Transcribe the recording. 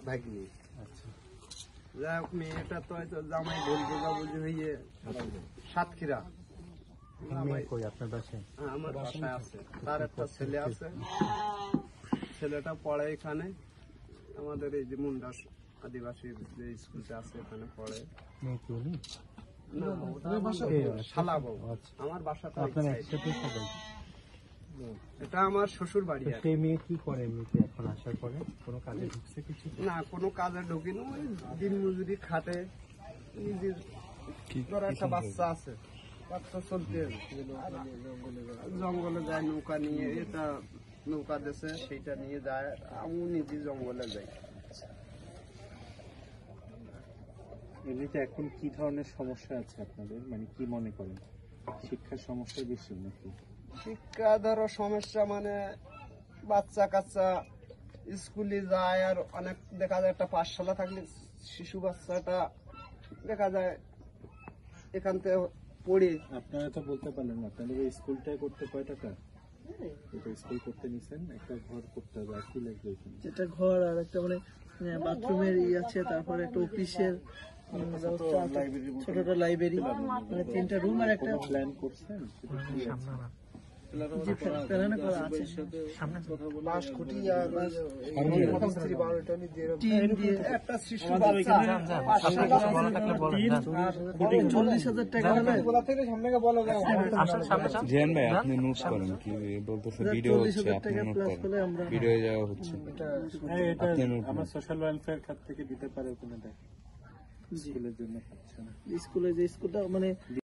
ভাগ্নি। আচ্ছা, যাই হোক, মেয়েটা তো হয়তো জামাই ভুল বোঝাবুঝি হয়ে সাতক্ষীরা মেয়ে কই আপনার বাসায়? আমার বাসায় আছে। তার একটা ছেলে আছে, ছেলেটা পড়ে এখানে আমাদের এই যে মুন্ডা আদিবাসী যে স্কুলটা আছে এখানে পড়ে। মেয়ে কি উনি? না, ওটা আমার শালা বউ। আমার বাসাটা ওই আপনার side। একসাথে থাকেন? এটা আমার শ্বশুর বাড়ি। তো সেই মেয়ে কি করে এমনিতে এখন আসার পরে? কোনো কাজে ঢুকছে কিছু? না, কোনো কাজে ঢুকিনি, ওই দিন মজুরি খাটে। নিজের ধর একটা বাচ্চা আছে, বাচ্চা চলতে জঙ্গলে যায় নৌকা নিয়ে, এটা নৌকা দেশে সেইটা নিয়ে যায়, আমিও নিজে জঙ্গলে যাই। এমনিতে এখন কি ধরনের সমস্যা আছে আপনাদের, মানে কি মনে করেন শিক্ষার সমস্যা বেশি নাকি? শিক্ষা ধরো সমস্যা মানে বাচ্চা কাচ্চা স্কুলে যায়, আর অনেক দেখা যায় একটা পাঠশালা থাকলে শিশু বাচ্চাটা দেখা যায় এখান থেকে পড়ে। আপনারা তো বলতে পারলেন না, আপনাদের এই স্কুলটাই করতে কয় টাকা? এটা স্কুল করতে নিছেন, একটা ঘর করতে হবে, আর কি লাগবে এখানে? যেটা ঘর আর একটা মানে বাথরুমের আছে, তারপরে একটা অফিসের ছোট লাইব্রেরি, মানে 3টা রুম আর একটা প্ল্যান করছেন? প্ল্যান করা আছে। বাঁশ খুঁটি আর টিন দিয়ে একটা শিশু বাচ্চা 40,000 টাকা হলে জিয়ান ভাই আপনি নোট করেন কি বলতেছে, ভিডিও হচ্ছে, 40,000 আপনি টাকা নোট প্লাস করেন, হলে আমরা ভিডিও যাওয়া হচ্ছে। হ্যাঁ, এটা আপনি নোট আমার সোশ্যাল ওয়েলফেয়ার খাত থেকে দিতে পারে ওখানে, দেখ স্কুলের জন্য পাচ্ছে না। স্কুলে যে স্কুলটা মানে